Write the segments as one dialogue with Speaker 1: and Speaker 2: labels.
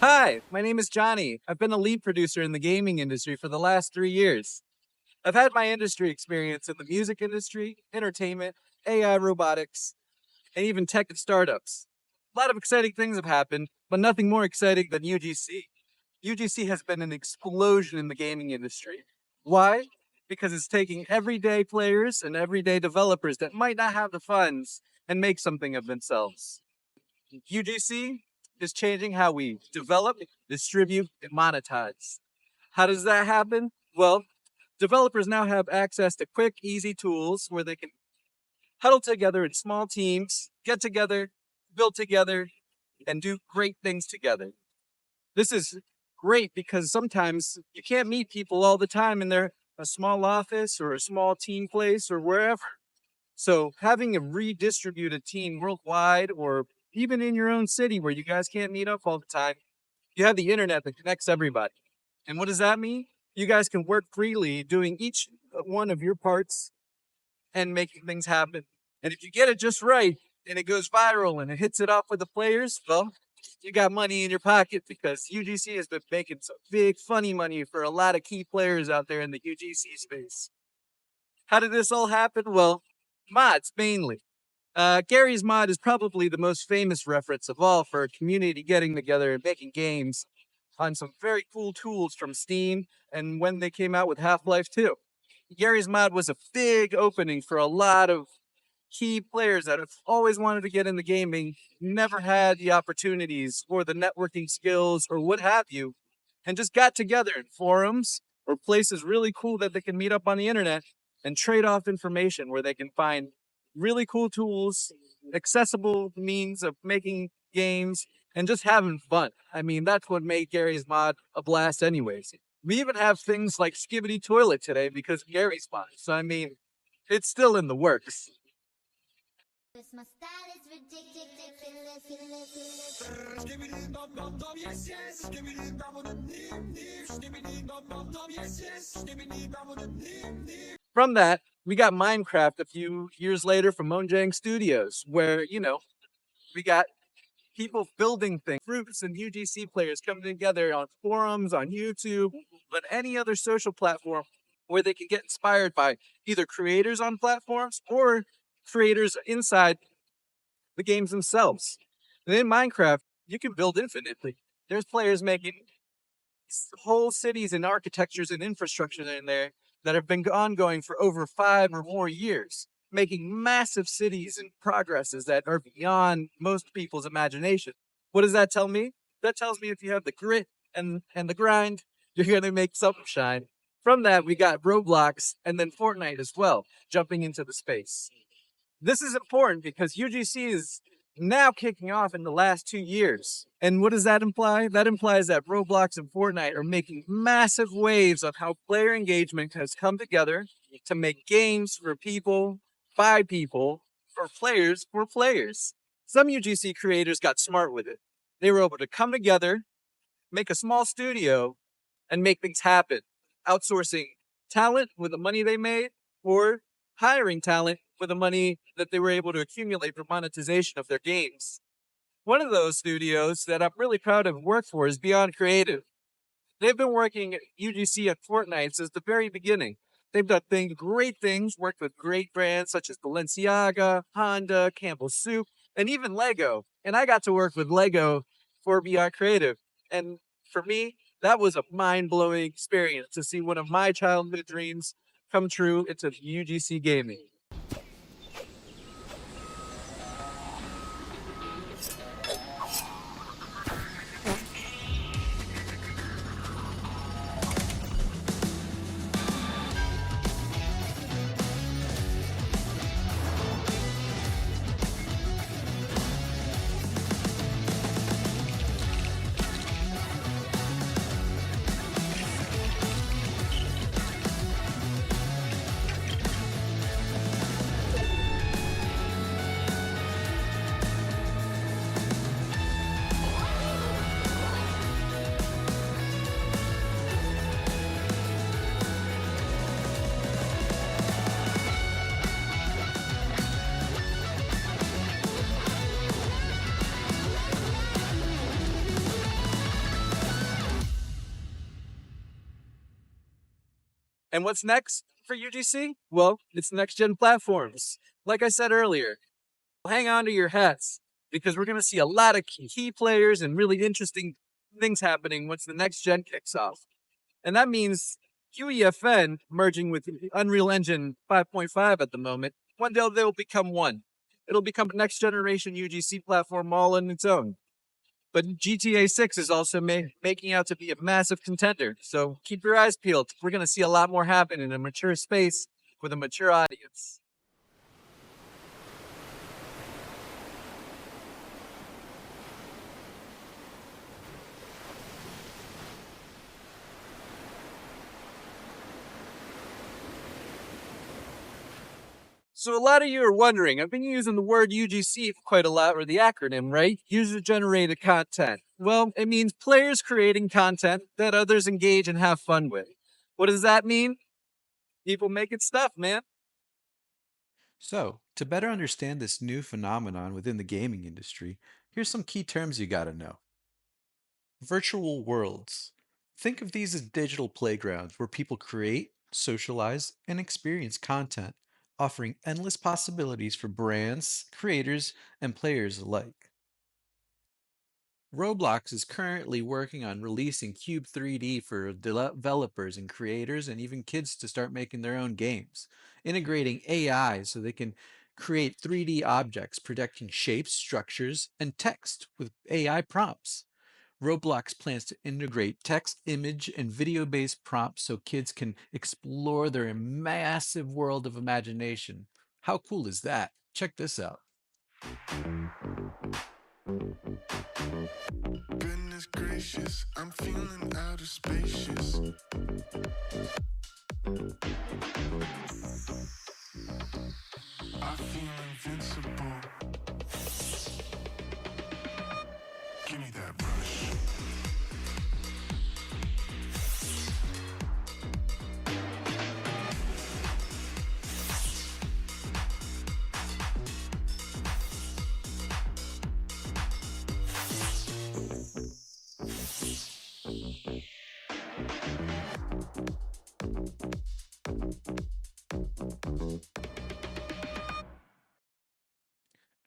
Speaker 1: Hi, my name is Jonny. I've been a lead producer in the gaming industry for the last 3 years. I've had my industry experience in the music industry, entertainment, AI robotics, and even tech and startups. A lot of exciting things have happened, but nothing more exciting than UGC. UGC has been an explosion in the gaming industry. Why? Because it's taking everyday players and everyday developers that might not have the funds and make something of themselves. UGC is changing how we develop, distribute, and monetize. How does that happen? Well, developers now have access to quick, easy tools where they can huddle together in small teams, get together, build together, and do great things together. This is great because sometimes you can't meet people all the time in their a small office or a small team place or wherever. So having a redistributed team worldwide or even in your own city where you guys can't meet up all the time, you have the internet that connects everybody. And what does that mean? You guys can work freely doing each one of your parts and making things happen. And if you get it just right and it goes viral and it hits it off with the players, well, you got money in your pocket because UGC has been making some big funny money for a lot of key players out there in the UGC space. How did this all happen? Well, mods mainly. Gary's mod is probably the most famous reference of all for a community getting together and making games on some very cool tools from Steam and when they came out with Half-Life 2. Gary's mod was a big opening for a lot of key players that have always wanted to get into gaming, never had the opportunities or the networking skills or what have you, and just got together in forums or places really cool that they can meet up on the internet and trade off information where they can find really cool tools, accessible means of making games, and just having fun. I mean, that's what made Gary's mod a blast anyways. We even have things like Skibbity Toilet today because of Gary's mod. So, I mean, it's still in the works.
Speaker 2: My style is
Speaker 1: From that, we got Minecraft a few years later from Mojang Studios, where, we got people building things, groups and UGC players coming together on forums, on YouTube, but any other social platform where they can get inspired by either creators on platforms or creators inside the games themselves. And in Minecraft, you can build infinitely. There's players making whole cities and architectures and infrastructure in there that have been ongoing for over 5 or more years, making massive cities and progresses that are beyond most people's imagination. What does that tell me? That tells me if you have the grit and the grind, you're going to make something shine. From that, we got Roblox and then Fortnite as well, jumping into the space. This is important because UGC is now kicking off in the last 2 years. And what does that imply? That implies that Roblox and Fortnite are making massive waves of how player engagement has come together to make games for people, by people, for players. Some UGC creators got smart with it. They were able to come together, make a small studio, and make things happen, outsourcing talent with the money they made or hiring talent with the money that they were able to accumulate for monetization of their games. One of those studios that I'm really proud of work for is Beyond Creative. They've been working at UGC and Fortnite since the very beginning. They've done great things, worked with great brands such as Balenciaga, Honda, Campbell's Soup, and even Lego. And I got to work with Lego for Beyond Creative. And for me, that was a mind-blowing experience to see one of my childhood dreams come true into UGC gaming. And what's next for UGC? Well, it's next gen platforms. Like I said earlier, hang on to your hats because we're going to see a lot of key players and really interesting things happening once the next gen kicks off. And that means QEFN merging with Unreal Engine 5.5 at the moment. One day they'll become one. It'll become a next generation UGC platform all on its own. But GTA 6 is also making out to be a massive contender. So keep your eyes peeled. We're going to see a lot more happen in a mature space with a mature audience. So a lot of you are wondering, I've been using the word UGC quite a lot, or the acronym, right? User-generated content. Well, it means players creating content that others engage and have fun with. What does that mean? People making stuff, man.
Speaker 3: So, to better understand this new phenomenon within the gaming industry, here's some key terms you gotta know. Virtual worlds. Think of these as digital playgrounds where people create, socialize, and experience content, offering endless possibilities for brands, creators, and players alike. Roblox is currently working on releasing Cube 3D for developers and creators and even kids to start making their own games, integrating AI so they can create 3D objects, predicting shapes, structures, and text with AI prompts. Roblox plans to integrate text, image, and video based prompts so kids can explore their massive world of imagination. How cool is that? Check this out.
Speaker 4: Goodness gracious, I'm feeling out of spacious. I feel invincible. Give me that brush.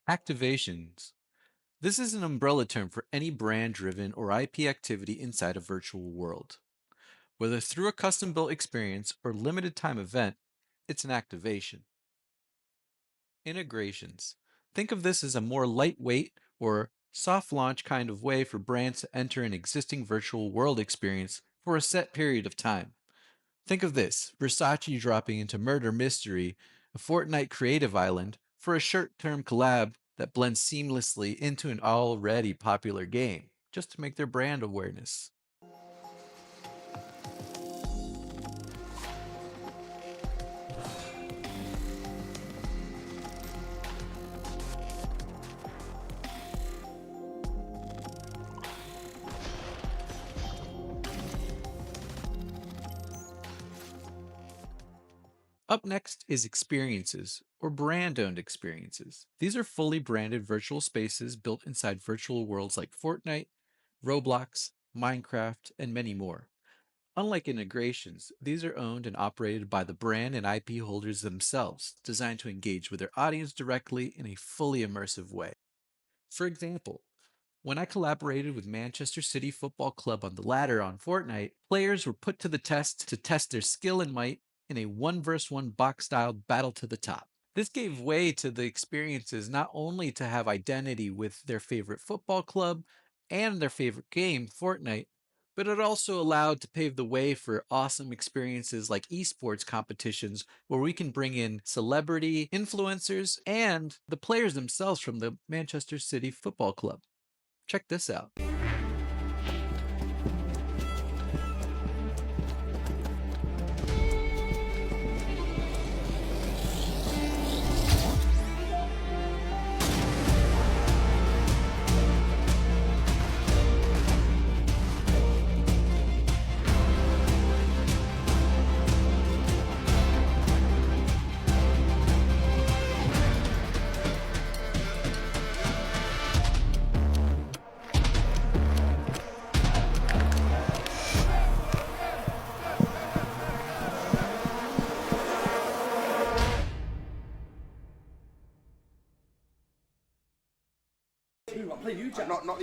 Speaker 3: Activations. This is an umbrella term for any brand driven or IP activity inside a virtual world. Whether through a custom built experience or limited time event, it's an activation. Integrations. Think of this as a more lightweight or soft launch kind of way for brands to enter an existing virtual world experience for a set period of time. Think of this: Versace dropping into Murder Mystery, a Fortnite creative island, for a short term collab that blends seamlessly into an already popular game, just to make their brand awareness. Up next is experiences, or brand owned experiences. These are fully branded virtual spaces built inside virtual worlds like Fortnite, Roblox, Minecraft, and many more. Unlike integrations, these are owned and operated by the brand and IP holders themselves, designed to engage with their audience directly in a fully immersive way. For example, when I collaborated with Manchester City Football Club on the ladder on Fortnite, players were put to the test to test their skill and might in a one versus one box style battle to the top. This gave way to the experiences not only to have identity with their favorite football club and their favorite game, Fortnite, but it also allowed to pave the way for awesome experiences like esports competitions where we can bring in celebrity influencers and the players themselves from the Manchester City Football Club. Check this out.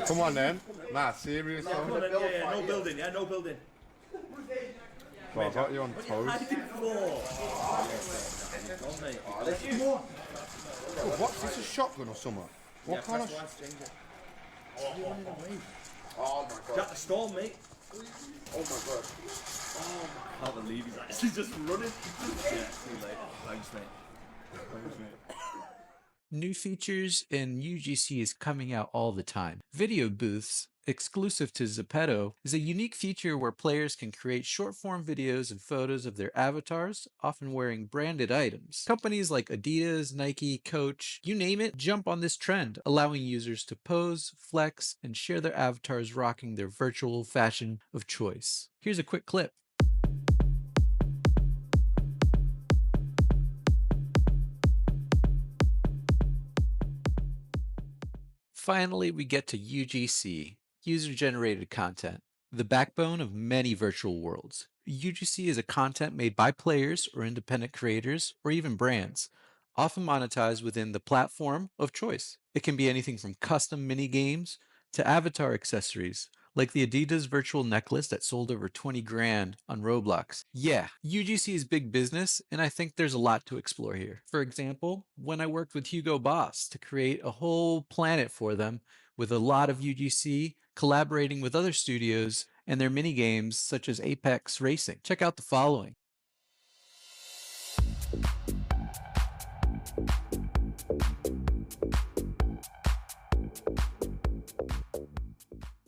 Speaker 5: Come on then. Nah, serious.
Speaker 6: Yeah, no building, no building.
Speaker 5: Well, I got you on toes. What's this, a shotgun or something? What kind of...
Speaker 6: Oh my god. Jack the Storm, mate. Oh my god. I can't believe he's actually just running. Yeah, too late. Thanks, mate.
Speaker 3: New features in UGC is coming out all the time. Video booths, exclusive to Zepeto, is a unique feature where players can create short-form videos and photos of their avatars, often wearing branded items. Companies like Adidas, Nike, Coach, you name it, jump on this trend, allowing users to pose, flex, and share their avatars rocking their virtual fashion of choice. Here's a quick clip. Finally, we get to UGC, user-generated content, the backbone of many virtual worlds. UGC is a content made by players or independent creators or even brands, often monetized within the platform of choice. It can be anything from custom mini games to avatar accessories, like the Adidas virtual necklace that sold over 20 grand on Roblox. Yeah, UGC is big business, and I think there's a lot to explore here. For example, when I worked with Hugo Boss to create a whole planet for them with a lot of UGC, collaborating with other studios and their mini games such as Apex Racing. Check out the following.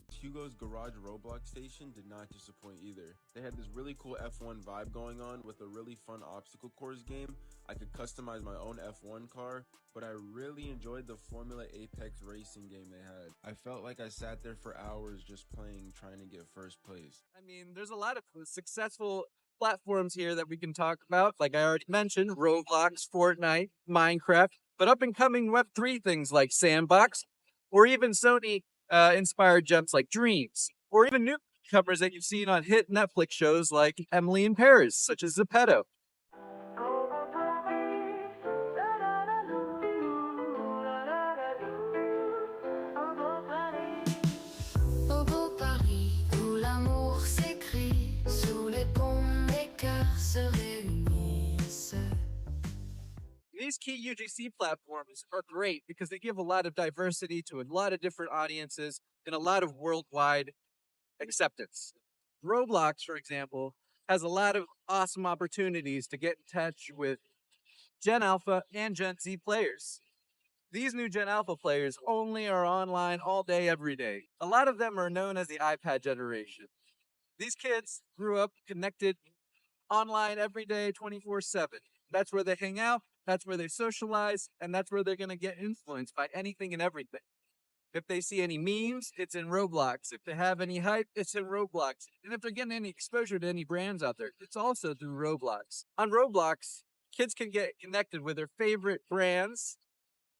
Speaker 7: Hugo's Garage Roblox station did not disappoint either. They had this really cool F1 vibe going on with a really fun obstacle course game. I could customize my own F1 car, but I really enjoyed the Formula Apex racing game they had. I felt like I sat there for hours just playing, trying to get first place.
Speaker 1: I mean, there's a lot of successful platforms here that we can talk about. Like I already mentioned, Roblox, Fortnite, Minecraft, but up and coming Web3 things like Sandbox, or even Sony inspired jumps like Dreams, or even newcomers that you've seen on hit Netflix shows like Emily in Paris, such as Zepeto.
Speaker 2: Au beau Paris, où l'amour s'écrit, sous les ponts, les cœurs se réunissent.
Speaker 1: These key UGC platforms are great because they give a lot of diversity to a lot of different audiences and a lot of worldwide acceptance. Roblox, for example, has a lot of awesome opportunities to get in touch with Gen Alpha and Gen Z players. These new Gen Alpha players only are online all day, every day. A lot of them are known as the iPad generation. These kids grew up connected online every day, 24/7. That's where they hang out, that's where they socialize, and that's where they're going to get influenced by anything and everything. If they see any memes, it's in Roblox. If they have any hype, it's in Roblox. And if they're getting any exposure to any brands out there, it's also through Roblox. On Roblox, kids can get connected with their favorite brands,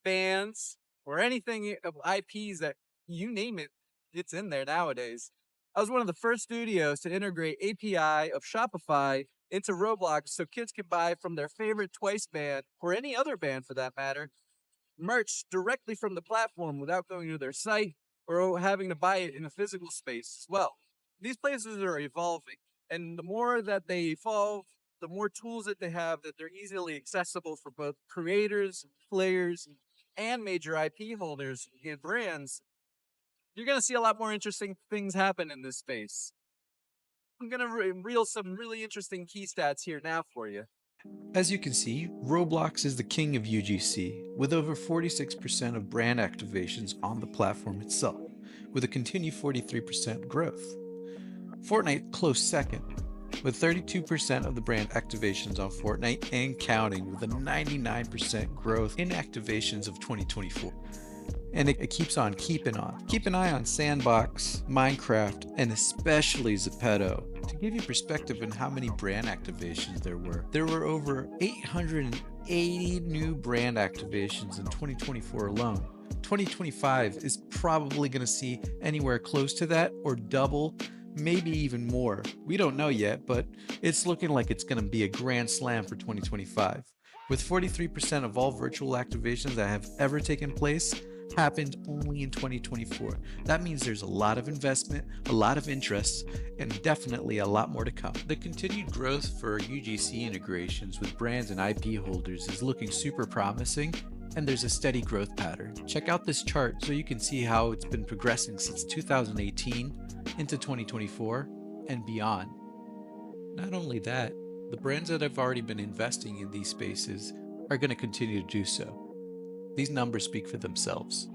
Speaker 1: bands, or anything of IPs that you name it, it's in there nowadays. I was one of the first studios to integrate API of Shopify into Roblox so kids can buy from their favorite Twice band, or any other band for that matter, merch directly from the platform without going to their site or having to buy it in a physical space as well. These places are evolving, and the more that they evolve, the more tools that they have that they're easily accessible for both creators, players, and major IP holders and brands. You're going to see a lot more interesting things happen in this space. I'm going to reel some really interesting key stats here now for you.
Speaker 3: As you can see, Roblox is the king of UGC, with over 46% of brand activations on the platform itself, with a continued 43% growth. Fortnite close second, with 32% of the brand activations on Fortnite and counting, with a 99% growth in activations of 2024. And it keeps on keeping on. Keep an eye on Sandbox, Minecraft, and especially Zepeto. To give you perspective on how many brand activations there were over 880 new brand activations in 2024 alone. 2025 is probably going to see anywhere close to that or double, maybe even more. We don't know yet, but it's looking like it's going to be a grand slam for 2025. With 43% of all virtual activations that have ever taken place, happened only in 2024. That means there's a lot of investment, a lot of interest, and definitely a lot more to come. The continued growth for UGC integrations with brands and IP holders is looking super promising, and there's a steady growth pattern. Check out this chart so you can see how it's been progressing since 2018 into 2024 and beyond. Not only that, the brands that have already been investing in these spaces are going to continue to do so. These numbers speak for themselves.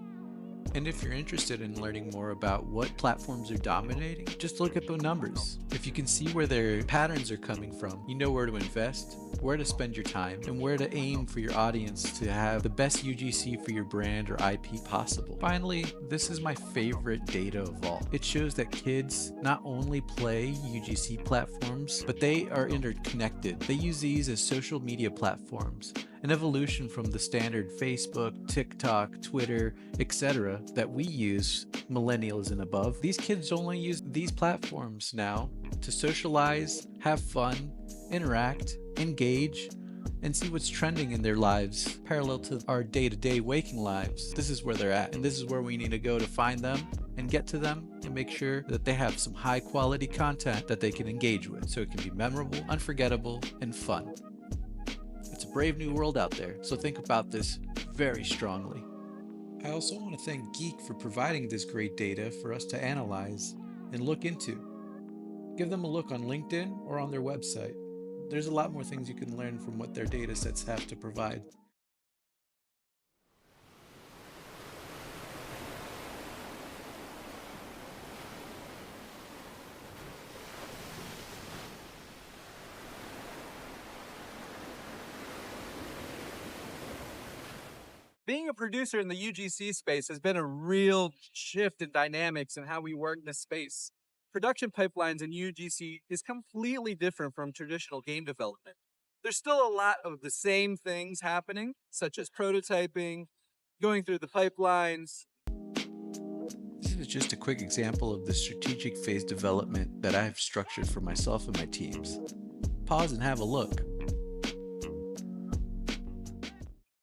Speaker 3: And if you're interested in learning more about what platforms are dominating, just look at the numbers. If you can see where their patterns are coming from, you know where to invest, where to spend your time, and where to aim for your audience to have the best UGC for your brand or IP possible. Finally, this is my favorite data of all. It shows that kids not only play UGC platforms, but they are interconnected. They use these as social media platforms, an evolution from the standard Facebook, TikTok, Twitter, etc. that we use, millennials and above. These kids only use these platforms now to socialize, have fun, interact, engage, and see what's trending in their lives parallel to our day-to-day waking lives. This is where they're at, and this is where we need to go to find them and get to them and make sure that they have some high-quality content that they can engage with so it can be memorable, unforgettable, and fun. It's a brave new world out there, so think about this very strongly. I also want to thank Geek for providing this great data for us to analyze and look into. Give them a look on LinkedIn or on their website. There's a lot more things you can learn from what their data sets have to provide.
Speaker 1: Being a producer in the UGC space has been a real shift in dynamics and how we work in this space. Production pipelines in UGC is completely different from traditional game development. There's still a lot of the same things happening, such as prototyping, going through the pipelines.
Speaker 3: This is just a quick example of the strategic phase development that I have structured for myself and my teams. Pause and have a look.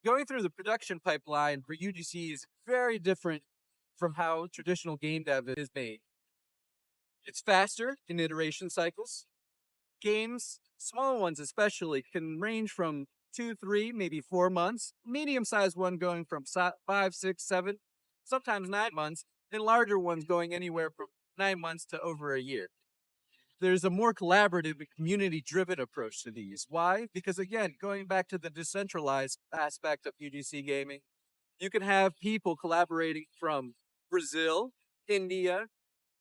Speaker 1: Going through the production pipeline for UGC is very different from how traditional game dev is made. It's faster in iteration cycles. Games, small ones especially, can range from 2, 3, maybe 4 months. Medium-sized one going from 5, 6, 7, sometimes 9 months, and larger ones going anywhere from 9 months to over a year. There's a more collaborative and community-driven approach to these. Why? Because again, going back to the decentralized aspect of UGC gaming, you can have people collaborating from Brazil, India,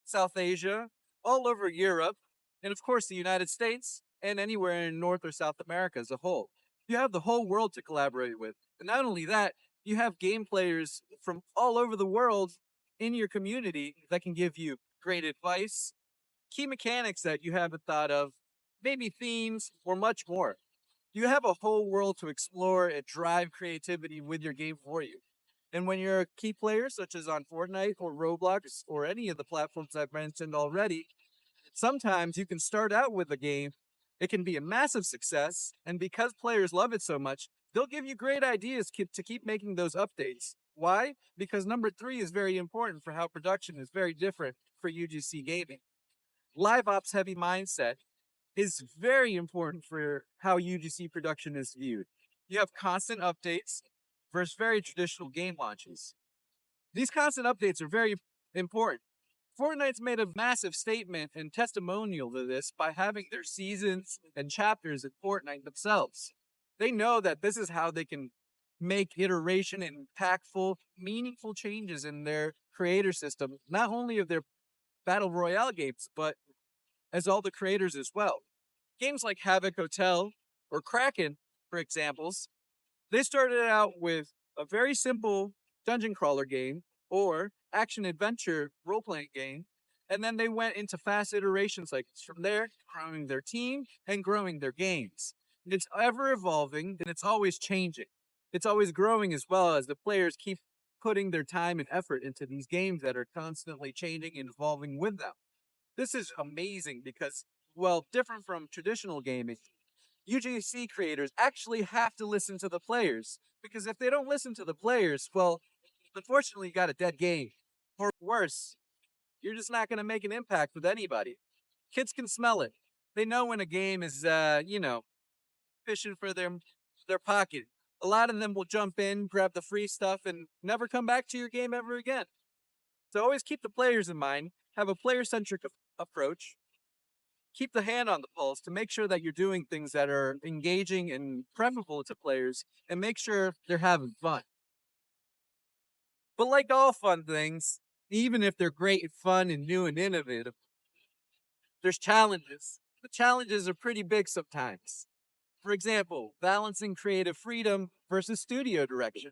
Speaker 1: South Asia, all over Europe, and of course the United States, and anywhere in North or South America as a whole. You have the whole world to collaborate with. And not only that, you have game players from all over the world in your community that can give you great advice, key mechanics that you haven't thought of, maybe themes, or much more. You have a whole world to explore and drive creativity with your game for you. And when you're a key player, such as on Fortnite or Roblox or any of the platforms I've mentioned already, sometimes you can start out with a game, it can be a massive success, and because players love it so much, they'll give you great ideas to keep making those updates. Why? Because number 3 is very important for how production is very different for UGC gaming. Live ops heavy mindset is very important for how UGC production is viewed. You have constant updates versus very traditional game launches. These constant updates are very important. Fortnite's made a massive statement and testimonial to this by having their seasons and chapters in Fortnite themselves. They know that this is how they can make iteration and impactful, meaningful changes in their creator system, not only of their Battle Royale games, but as all the creators as well. Games like Havoc Hotel or Kraken, for examples, they started out with a very simple dungeon crawler game or action-adventure role-playing game, and then they went into fast iteration cycles from there, growing their team and growing their games. It's ever-evolving, and it's always changing. It's always growing as well as the players keep putting their time and effort into these games that are constantly changing and evolving with them. This is amazing because, well, different from traditional gaming, UGC creators actually have to listen to the players, because if they don't listen to the players, well, Unfortunately, you got a dead game. Or worse, you're just not going to make an impact with anybody. Kids can smell it. They know when a game is, fishing for their pocket. A lot of them will jump in, grab the free stuff, and never come back to your game ever again. So always keep the players in mind, have a player-centric approach, keep the hand on the pulse to make sure that you're doing things that are engaging and preferable to players, and make sure they're having fun. But like all fun things, even if they're great and fun and new and innovative, there's challenges. The challenges are pretty big sometimes. For example, balancing creative freedom versus studio direction.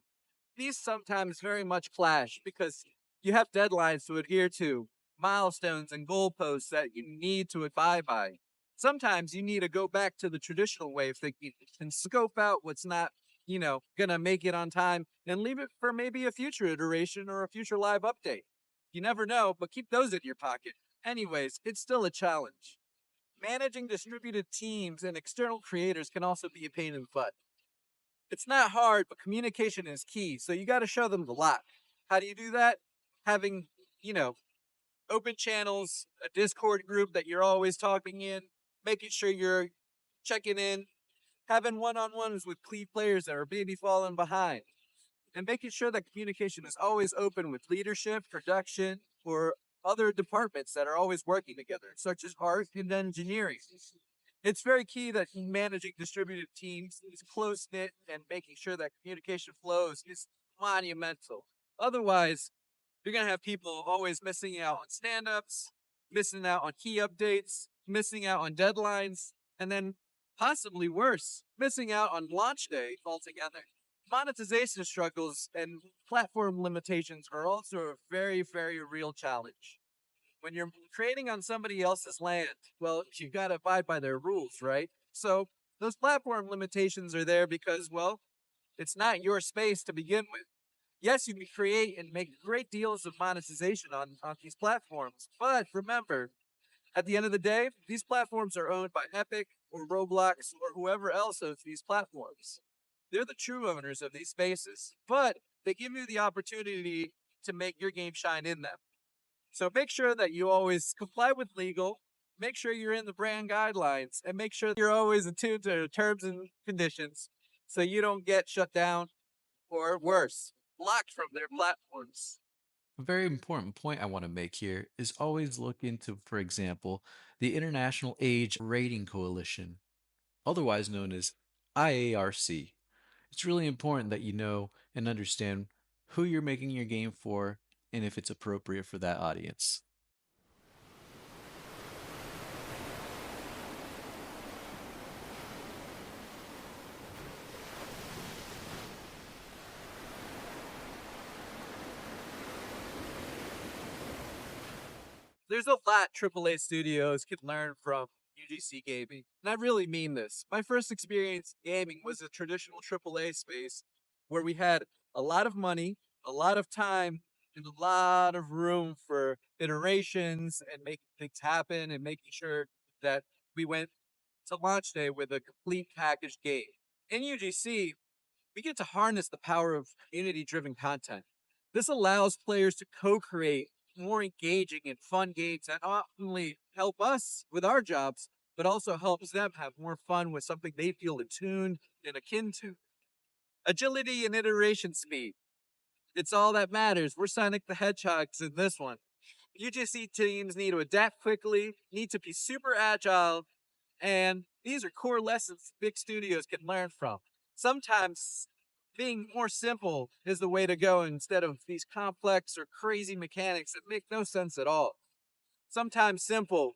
Speaker 1: These sometimes very much clash because you have deadlines to adhere to, milestones and goalposts that you need to abide by. Sometimes you need to go back to the traditional way of thinking and scope out what's not, gonna make it on time and leave it for maybe a future iteration or a future live update. You never know, but keep those in your pocket. Anyways, it's still a challenge. Managing distributed teams and external creators can also be a pain in the butt. It's not hard, but communication is key. So you got to show them the lot. How do you do that? Having, you know, open channels, a Discord group that you're always talking in, making sure you're checking in, having one-on-ones with key players that are maybe falling behind, and making sure that communication is always open with leadership, production, or other departments that are always working together, such as art and engineering. It's very key that managing distributed teams is close knit and making sure that communication flows is monumental. Otherwise, you're going to have people always missing out on stand ups, missing out on key updates, missing out on deadlines, and then possibly worse, missing out on launch day altogether. Monetization struggles and platform limitations are also a very, very real challenge. When you're creating on somebody else's land, well, you got to abide by their rules, right? So those platform limitations are there because, well, it's not your space to begin with. Yes, you can create and make great deals of monetization on these platforms, but remember, at the end of the day, these platforms are owned by Epic or Roblox or whoever else owns these platforms. They're the true owners of these spaces, but they give you the opportunity to make your game shine in them. So make sure that you always comply with legal, make sure you're in the brand guidelines, and make sure that you're always attuned to terms and conditions so you don't get shut down or worse, blocked from their platforms.
Speaker 3: A very important point I want to make here is always look into, for example, the International Age Rating Coalition, otherwise known as IARC. It's really important that you know and understand who you're making your game for and if it's appropriate for that audience.
Speaker 1: There's a lot AAA studios can learn from UGC gaming. And I really mean this. My first experience gaming was a traditional AAA space where we had a lot of money, a lot of time, and a lot of room for iterations and making things happen and making sure that we went to launch day with a complete packaged game. In UGC, we get to harness the power of community driven content. This allows players to co create more engaging and fun games that not only help us with our jobs, but also helps them have more fun with something they feel attuned and akin to. Agility and iteration speed. It's all that matters. We're Sonic the Hedgehogs in this one. UGC teams need to adapt quickly, need to be super agile, and these are core lessons big studios can learn from. Sometimes being more simple is the way to go instead of these complex or crazy mechanics that make no sense at all. Sometimes simple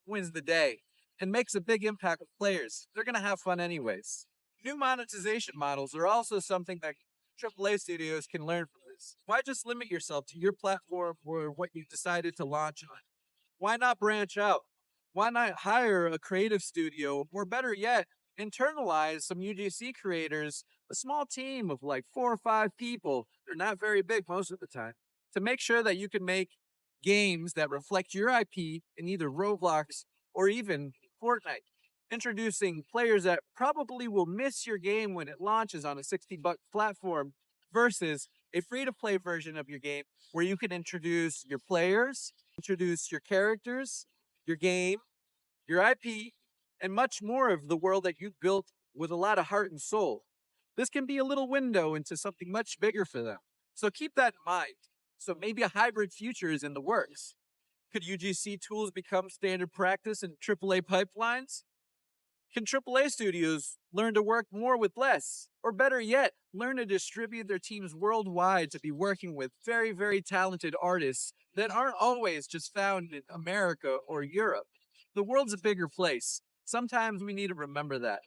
Speaker 1: wins the day and makes a big impact with players. They're going to have fun anyways. New monetization models are also something that AAA studios can learn from this. Why just limit yourself to your platform or what you've decided to launch on? Why not branch out? Why not hire a creative studio, or better yet, internalize some UGC creators, a small team of like 4 or 5 people, they're not very big most of the time, to make sure that you can make games that reflect your IP in either Roblox or even Fortnite. Introducing players that probably will miss your game when it launches on a $60 platform versus a free-to-play version of your game where you can introduce your players, introduce your characters, your game, your IP, and much more of the world that you've built with a lot of heart and soul. This can be a little window into something much bigger for them. So keep that in mind. So maybe a hybrid future is in the works. Could UGC tools become standard practice in AAA pipelines? Can AAA studios learn to work more with less? Or better yet, learn to distribute their teams worldwide to be working with very, very talented artists that aren't always just found in America or Europe? The world's a bigger place. Sometimes we need to remember that.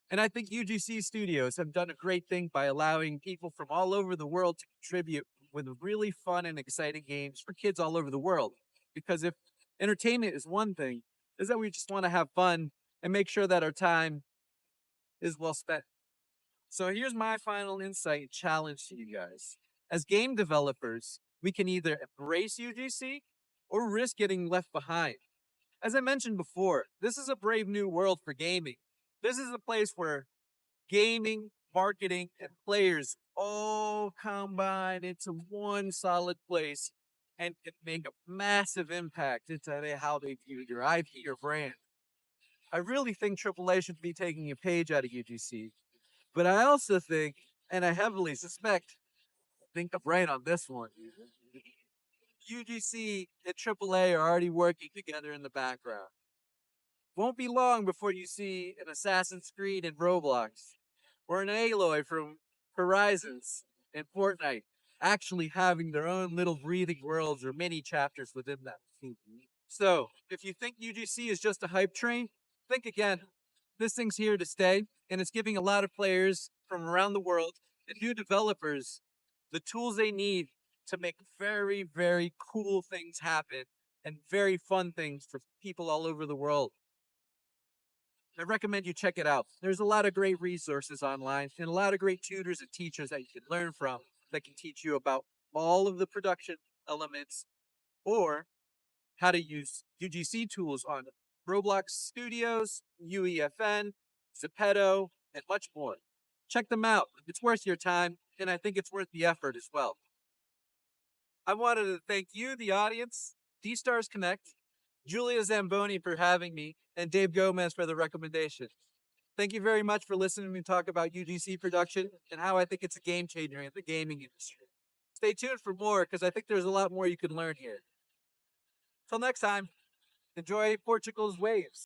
Speaker 1: And I think UGC studios have done a great thing by allowing people from all over the world to contribute with really fun and exciting games for kids all over the world. Because if entertainment is one thing, is that we just want to have fun and make sure that our time is well spent. So here's my final insight and challenge to you guys. As game developers, we can either embrace UGC or risk getting left behind. As I mentioned before, this is a brave new world for gaming. This is a place where gaming, marketing, and players all combine into one solid place and can make a massive impact into how they view your IP, your brand. I really think AAA should be taking a page out of UGC. But I also think, and I heavily suspect, think I'm right on this one. UGC and AAA are already working together in the background. Won't be long before you see an Assassin's Creed in Roblox, or an Aloy from Horizons in Fortnite actually having their own little breathing worlds or mini chapters within that. So, if you think UGC is just a hype train, think again. This thing's here to stay, and it's giving a lot of players from around the world and new developers the tools they need to make very, very cool things happen and very fun things for people all over the world. I recommend you check it out. There's a lot of great resources online and a lot of great tutors and teachers that you can learn from that can teach you about all of the production elements or how to use UGC tools on Roblox Studios, UEFN, Zepeto, and much more. Check them out. It's worth your time, and I think it's worth the effort as well. I wanted to thank you, the audience, DStars Connect, Julia Zamboni for having me, and Dave Gomez for the recommendation. Thank you very much for listening to me talk about UGC production and how I think it's a game changer in the gaming industry. Stay tuned for more because I think there's a lot more you can learn here. Till next time, enjoy Portugal's waves.